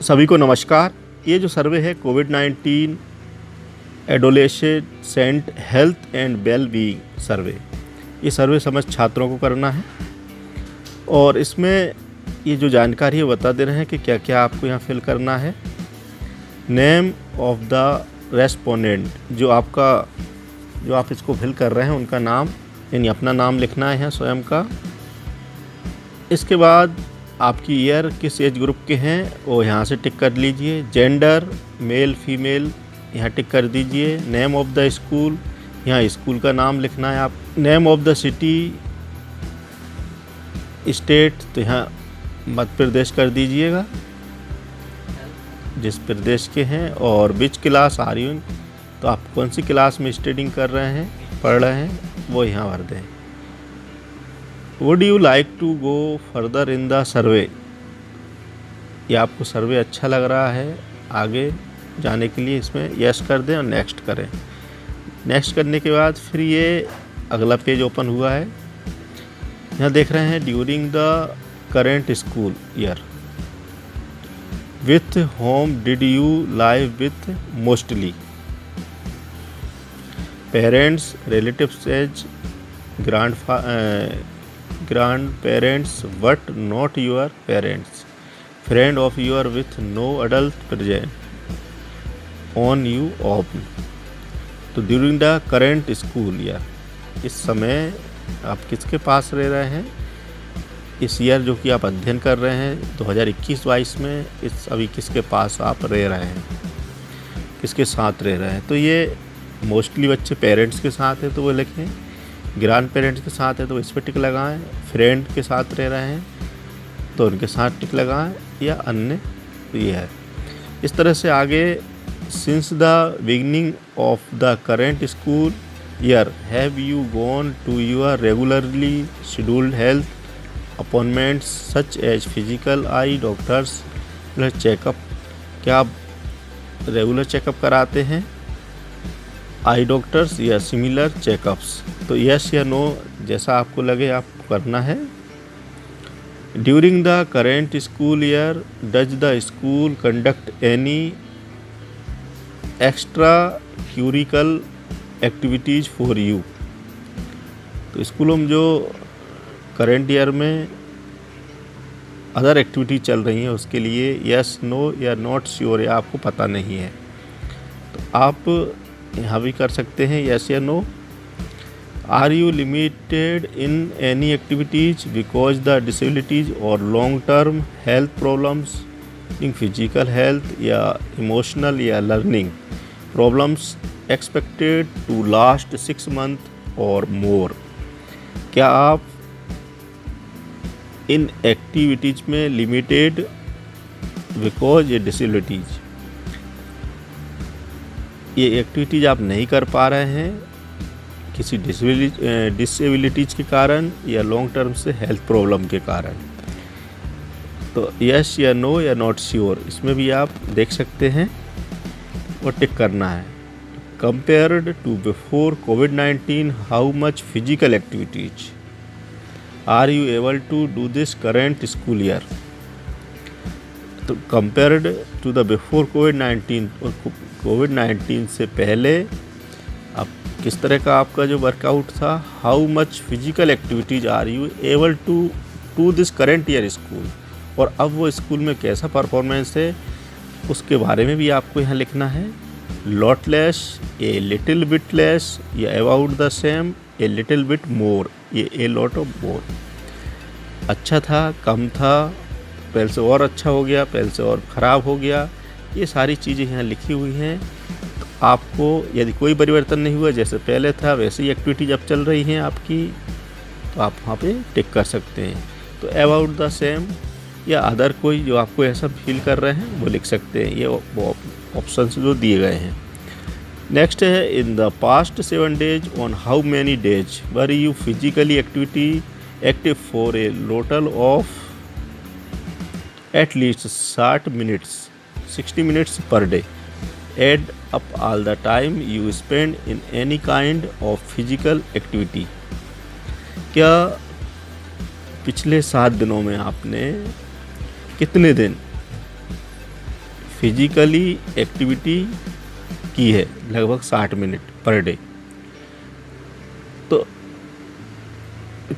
सभी को नमस्कार। ये जो सर्वे है कोविड-19 adolescent health and well being survey, ये सर्वे समस्त छात्रों को करना है और इसमें ये जो जानकारी है बता दे रहे हैं कि क्या क्या आपको यहाँ फिल करना है। नेम ऑफ द रेस्पोंडेंट, जो आप इसको फिल कर रहे हैं उनका नाम, यानी अपना नाम लिखना है यहाँ स्वयं का। इसके बाद आपकी ईयर किस एज ग्रुप के हैं वो यहाँ से टिक कर लीजिए। जेंडर मेल फीमेल यहाँ टिक कर दीजिए। नेम ऑफ द स्कूल, यहाँ स्कूल का नाम लिखना है आप। Name of the city state, तो यहाँ मध्य प्रदेश कर दीजिएगा जिस प्रदेश के हैं। और विच क्लास आर यू, तो आप कौन सी क्लास में स्टडिंग कर रहे हैं, पढ़ रहे हैं, वो यहाँ भर दें। Would you like to go further in the survey, या आपको सर्वे अच्छा लग रहा है आगे जाने के लिए, इसमें यस कर दें और नेक्स्ट करें। नेक्स्ट करने के बाद फिर ये अगला पेज ओपन हुआ है। यहाँ देख रहे हैं during the current school year with home did you live with mostly parents, relatives as grandparents but not your parents, friend of your with no adult present on you own। तो during the current school year, इस समय आप किसके पास रह रहे हैं, इस year जो कि आप अध्ययन कर रहे हैं 2021-22 में, इस अभी किसके पास आप रह रहे हैं, किसके साथ रह रहे हैं। तो ये मोस्टली बच्चे पेरेंट्स के साथ है तो वो लिखें, ग्रैंड पेरेंट्स के साथ है तो इस पर टिक लगाएं, फ्रेंड के साथ रह रहे हैं तो उनके साथ टिक लगाएं, या अन्य तो ये है। इस तरह से आगे since the beginning of the current school year have you gone to your regularly scheduled health appointments such as physical eye doctors checkup, क्या आप रेगुलर चेकअप कराते हैं, आई डॉक्टर्स या सिमिलर चेकअप्स। तो यस या नो जैसा आपको लगे आपको करना है। During the current school year does the school conduct any extra curricular activities for you, तो स्कूलों में जो करेंट ईयर में अदर एक्टिविटी चल रही हैं उसके लिए यस नो या नॉट श्योर, या आपको पता नहीं है तो आप यहाँ भी कर सकते हैं यस या no. Are you limited in any activities because the disabilities और long term health problems in physical health या इमोशनल या learning problems expected to last 6 month और मोर, क्या आप इन एक्टिविटीज़ में लिमिटेड बिकॉज ये डिसेबिलिटीज़, ये एक्टिविटीज़ आप नहीं कर पा रहे हैं किसी डिसेबिलिटीज़ के कारण या लॉन्ग टर्म से हेल्थ प्रॉब्लम के कारण, तो यस या नो या नॉट श्योर इसमें भी आप देख सकते हैं और टिक करना है। कंपेयर्ड टू बिफोर कोविड-19 how much physical activities are you able to do this current school year, तो कंपेयर्ड टू द बिफोर कोविड-19, और कोविड-19 से पहले अब किस तरह का आपका जो वर्कआउट था, how much physical activities are you able to this current year school, और अब वो स्कूल में कैसा परफॉर्मेंस है उसके बारे में भी आपको यहाँ लिखना है। Lot less, a little bit less, या about the same, a little bit more, ये ए लॉट ऑफ मोर। अच्छा था, कम था, पहले से और अच्छा हो गया, पहले से और ख़राब हो गया, ये सारी चीज़ें यहाँ लिखी हुई हैं। तो आपको यदि कोई परिवर्तन नहीं हुआ, जैसे पहले था वैसे ही एक्टिविटीज अब चल रही हैं आपकी, तो आप वहाँ पे टिक कर सकते हैं। तो अबाउट द सेम या अदर कोई जो आपको ऐसा फील कर रहे हैं वो लिख सकते हैं, ये वो ऑप्शंस जो दिए गए हैं। नेक्स्ट है इन the past 7 days on how many days were you physically active for a total of at least 60 minutes per day, add up all the time you spend in any kind of physical activity। क्या पिछले 7 दिनों में आपने कितने दिन physically activity की है लगभग 60 मिनट पर डे, तो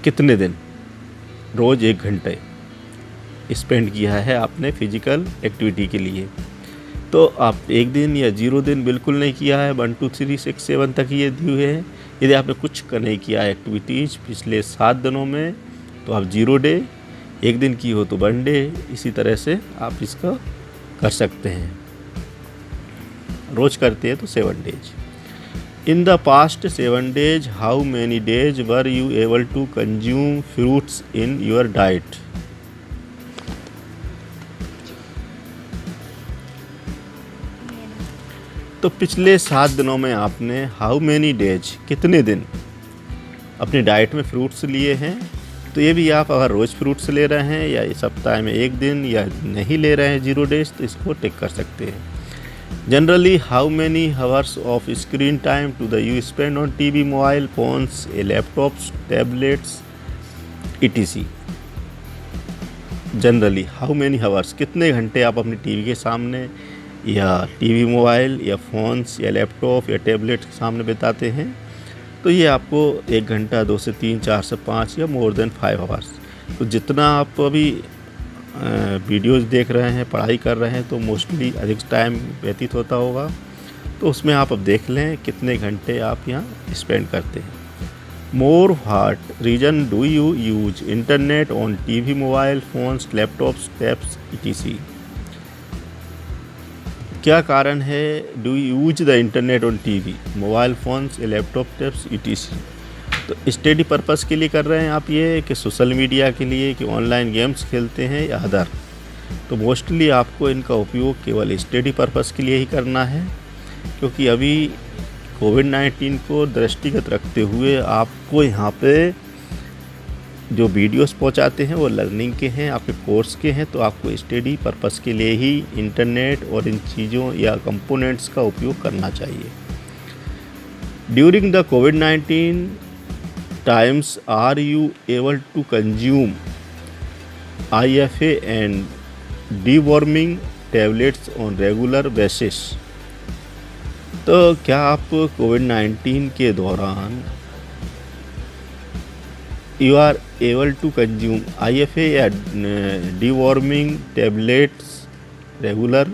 कितने दिन? रोज़ 1 घंटे स्पेंड किया है आपने फिजिकल एक्टिविटी के लिए। तो आप 1 दिन या 0 दिन बिल्कुल नहीं किया है, 1 2 3 6 7 तक ये दिए हुए हैं। यदि आपने कुछ नहीं किया एक्टिविटीज़ पिछले 7 दिनों में तो आप 0 डे, 1 दिन की हो तो 1 डे, इसी तरह से आप इसका कर सकते हैं। रोज़ करते हैं तो 7 days. In the past 7 days how many days were you able to consume fruits in your diet? तो पिछले 7 दिनों में आपने हाउ मैनी डेज, कितने दिन अपनी डाइट में फ्रूट्स लिए हैं। तो ये भी आप अगर रोज़ फ्रूट्स ले रहे हैं या सप्ताह में 1 दिन या नहीं ले रहे हैं 0 डेज, तो इसको टिक कर सकते हैं। Generally how many hours of screen time to the you spend on TV, mobile phones, laptops, tablets etc। Generally how many hours, कितने घंटे आप अपनी टीवी के सामने या टीवी, मोबाइल या फ़ोन्स या लैपटॉप या टैबलेट के सामने बिताते हैं। तो ये आपको 1 घंटा, 2 से 3, 4 से 5 या मोर देन 5 आवर्स। तो जितना आप अभी वीडियोस देख रहे हैं, पढ़ाई कर रहे हैं, तो मोस्टली अधिक टाइम व्यतीत होता होगा। तो उसमें आप अब देख लें कितने घंटे आप यहाँ स्पेंड करते हैं। More what reason do you use internet on TV, mobile phones, laptops, tabs etc। क्या कारण है do use the internet on TV, mobile phones, laptop, tabs etc। तो स्टडी पर्पस के लिए कर रहे हैं आप ये, कि सोशल मीडिया के लिए, कि ऑनलाइन गेम्स खेलते हैं या अदर। तो मोस्टली आपको इनका उपयोग केवल स्टडी पर्पस के लिए ही करना है, क्योंकि अभी कोविड-19 को दृष्टिगत रखते हुए आपको यहाँ पे जो वीडियोस पहुँचाते हैं वो लर्निंग के हैं, आपके कोर्स के हैं। तो आपको स्टडी पर्पस के लिए ही इंटरनेट और इन चीज़ों या कंपोनेंट्स का उपयोग करना चाहिए। ड्यूरिंग द कोविड-19 times are you able to consume IFA and deworming tablets on regular basis? तो क्या आप कोविड-19 के दौरान you are able to consume IFA या डीवॉर्मिंग टैबलेट्स रेगुलर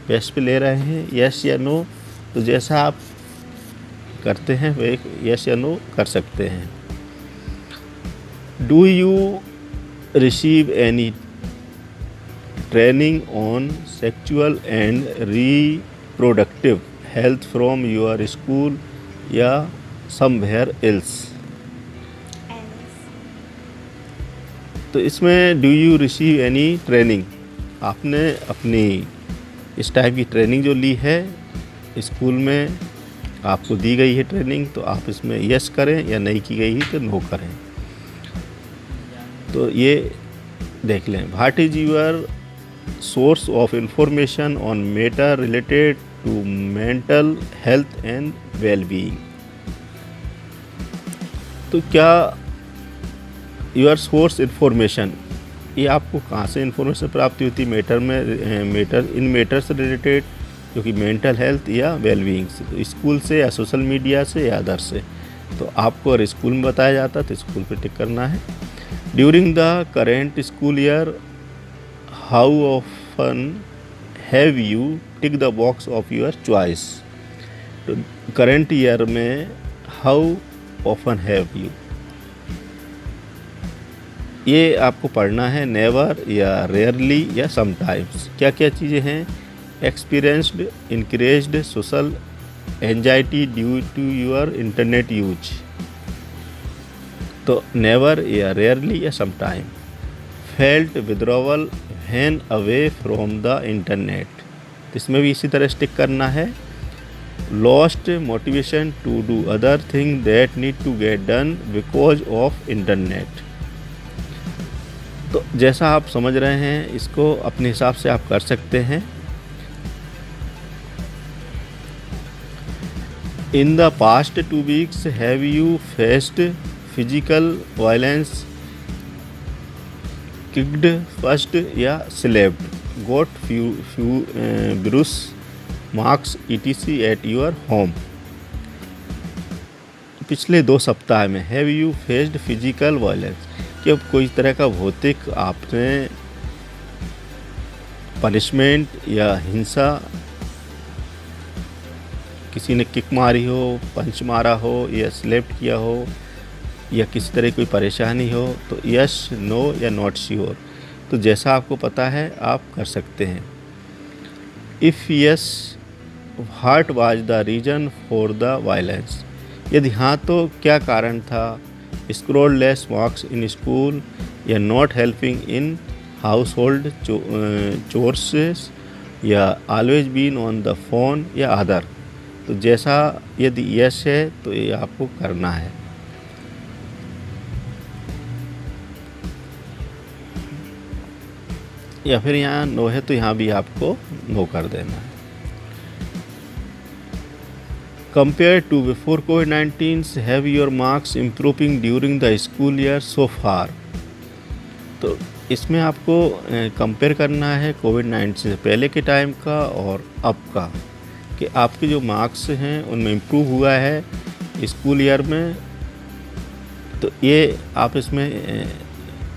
बेस पे ले रहे हैं, यस या नो? तो जैसा आप करते हैं वे यस या नो कर सकते हैं। Do you receive any training on sexual and reproductive health from your school या समवेयर एल्स? तो इसमें do you receive any training, आपने अपनी इस टाइप की ट्रेनिंग जो ली है स्कूल में, आपको दी गई है ट्रेनिंग, तो आप इसमें यस करें, या नहीं की गई है तो नो करें। तो ये देख लें। What is your source of information on matter related to mental health and wellbeing? तो क्या योर सोर्स इन्फॉर्मेशन, ये आपको कहाँ से इन्फॉर्मेशन प्राप्ति होती है? मैटर से रिलेटेड, जो कि मेंटल हेल्थ या वेलबीइंग से, तो स्कूल से या सोशल मीडिया से या अदर से। तो आपको अगर स्कूल में बताया जाता तो स्कूल पे टिक करना है। During the current school year how often have you tick the box of your choice? तो करेंट ईयर में हाउ ऑफन हैव यू, ये आपको पढ़ना है। नेवर या रेयरली या समटाइम्स। क्या क्या चीज़ें हैं? Experienced increased social anxiety due to your internet use. तो नेवर या रेयरली या sometime. Felt withdrawal when away from the internet, इसमें भी इसी तरह स्टिक करना है। Lost motivation to do other thing that need to get done because of internet. तो जैसा आप समझ रहे हैं, इसको अपने हिसाब से आप कर सकते हैं। इन the past 2 weeks have you faced physical violence, kicked, first या slapped? got few bruise marks etc at your home. पिछले 2 सप्ताह में have you faced physical violence, कि अब कोई तरह का भौतिक आपने पनिशमेंट या हिंसा, किसी ने किक मारी हो, पंच मारा हो या स्लैप्ड किया हो या किसी तरह कोई परेशानी हो, तो यस, नो या नॉट श्योर, तो जैसा आपको पता है आप कर सकते हैं. If yes, what was the reason for the violence, यदि हाँ तो क्या कारण था. Scroll less marks in school या not helping in household chores या always been on the phone या अदर, तो जैसा यदि यस है तो ये आपको करना है. या फिर यहाँ नो है तो यहाँ भी आपको नो कर देना है. Compared to before COVID-19, have your marks improving during the school year so far? तो इसमें आपको कंपेयर करना है कोविड-19 से पहले के टाइम का और अब का, कि आपके जो मार्क्स हैं उनमें इम्प्रूव हुआ है स्कूल ईयर में. तो ये आप इसमें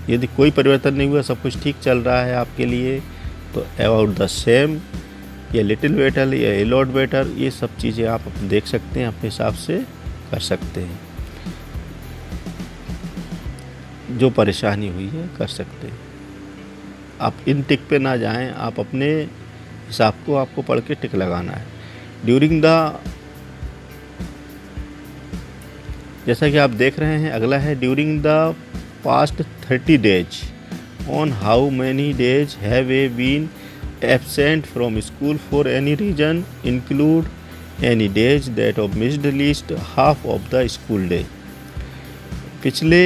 यदि कोई परिवर्तन नहीं हुआ, सब कुछ ठीक चल रहा है आपके लिए, तो अबाउट द सेम या लिटिल बेटर या ए लॉट बेटर, ये सब चीज़ें आप देख सकते हैं, अपने हिसाब से कर सकते हैं. जो परेशानी हुई है कर सकते हैं. आप इन टिक पे ना जाएं, आप अपने हिसाब को आपको पढ़ के टिक लगाना है. ड्यूरिंग द, जैसा कि आप देख रहे हैं, अगला है during the past 30 days, on how many days have a been absent from school for any reason, include any days that of missed least half of the school day. पिछले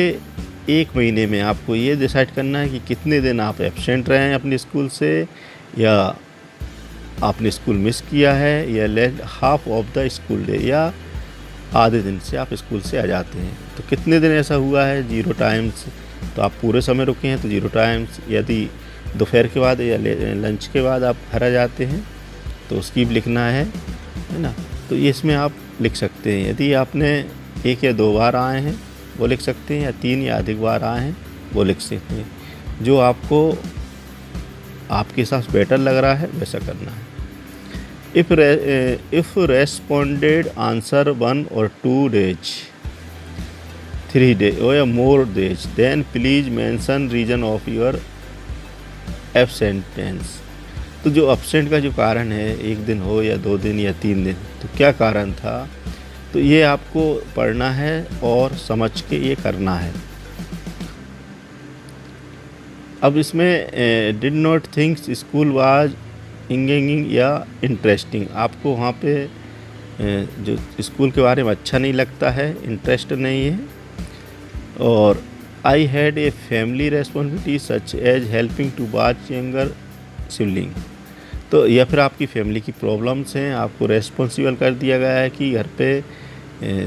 1 महीने में आपको ये डिसाइड करना है कि कितने दिन आप एब्सेंट रहे हैं अपने स्कूल से, या आपने स्कूल मिस किया है, या late half of the school day, या आधे दिन से आप स्कूल से आ जाते हैं. तो कितने दिन ऐसा हुआ है, 0 टाइम्स, तो आप पूरे समय रुके हैं तो 0 टाइम्स. यदि दोपहर के बाद या लंच के बाद आप घर आ जाते हैं तो उसकी भी लिखना है ना. तो ये इसमें आप लिख सकते हैं. यदि आपने 1 या 2 बार आए हैं वो लिख सकते हैं, या 3 या अधिक बार आए हैं वो लिख सकते हैं. जो आपको आपके साथ बेटर लग रहा है वैसा करना है. If responded answer 1 or 2 days, 3 days or more days, then please mention reason of your एब्सेंटेंस. तो जो एब्सेंट का जो कारण है, 1 दिन हो या 2 दिन या 3 दिन, तो क्या कारण था, तो ये आपको पढ़ना है और समझ के ये करना है. अब इसमें did not think school was engaging या इंटरेस्टिंग, आपको वहाँ पे जो स्कूल के बारे में अच्छा नहीं लगता है, इंटरेस्ट नहीं है. और I had a family responsibility such as helping to watch younger sibling. तो या फिर आपकी फैमिली की प्रॉब्लम्स हैं, आपको रेस्पॉन्सिबल कर दिया गया है कि घर पे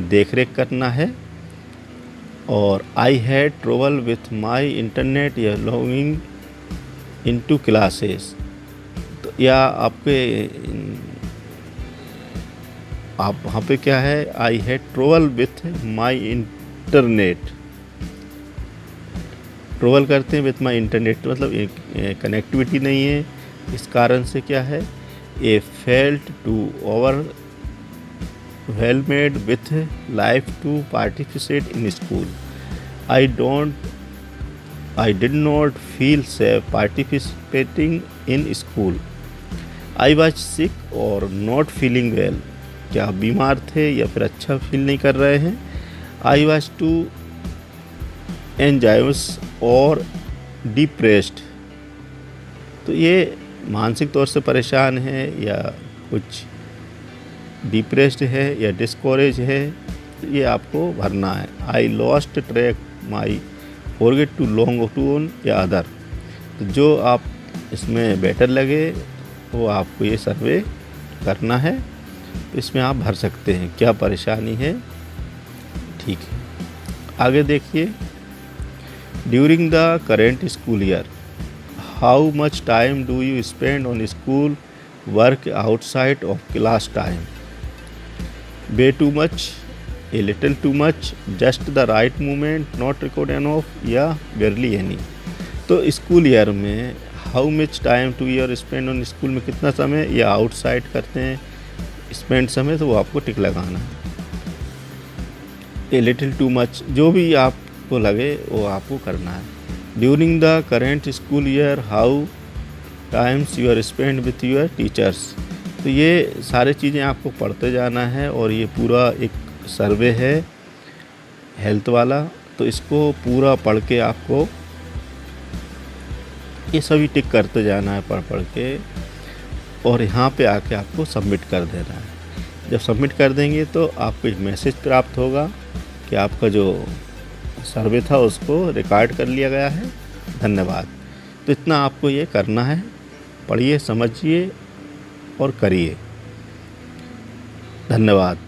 देख रेख करना है. और I had trouble with my internet या logging into classes, तो या आपके आप वहाँ पे क्या है, I had trouble with my internet, trouble करते हैं विथ माई इंटरनेट, मतलब कनेक्टिविटी नहीं है, इस कारण से क्या है, a felt to overwhelmed with life to participate in school. I did not feel safe participating in school. I was sick और नॉट फीलिंग वेल, क्या आप बीमार थे या फिर अच्छा फील नहीं कर रहे हैं. आई वॉज टू एंजाइवस और डिप्रेस्ड, तो ये मानसिक तौर से परेशान है या कुछ डिप्रेस्ड है या डिस्करेज है, तो ये आपको भरना है. I lost track my forget to long tune या अदर, तो जो आप इसमें बेटर लगे वो आपको ये सर्वे करना है. तो इसमें आप भर सकते हैं क्या परेशानी है. ठीक है, आगे देखिए. During the current school year how much time do you spend on school work outside of class time? Way too much, a little too much, just the right movement, not record enough या barely any. तो school year में how much time two year spend on school में कितना समय, या outside करते हैं spend समय, तो वो आपको टिक लगाना है। ए लिटिल टू मच, जो भी आपको लगे वो आपको करना है। During the current school year how times you are spend with your teachers. तो ये सारी चीज़ें आपको पढ़ते जाना है, और ये पूरा एक सर्वे है हेल्थ वाला, तो इसको पूरा पढ़ के आपको ये सभी टिक करते जाना है पढ़ के, और यहाँ पे आके आपको सबमिट कर देना है। जब सबमिट कर देंगे तो आपको एक मैसेज प्राप्त होगा कि आपका जो सर्वे था उसको रिकॉर्ड कर लिया गया है, धन्यवाद। तो इतना आपको ये करना है, पढ़िए, समझिए और करिए। धन्यवाद।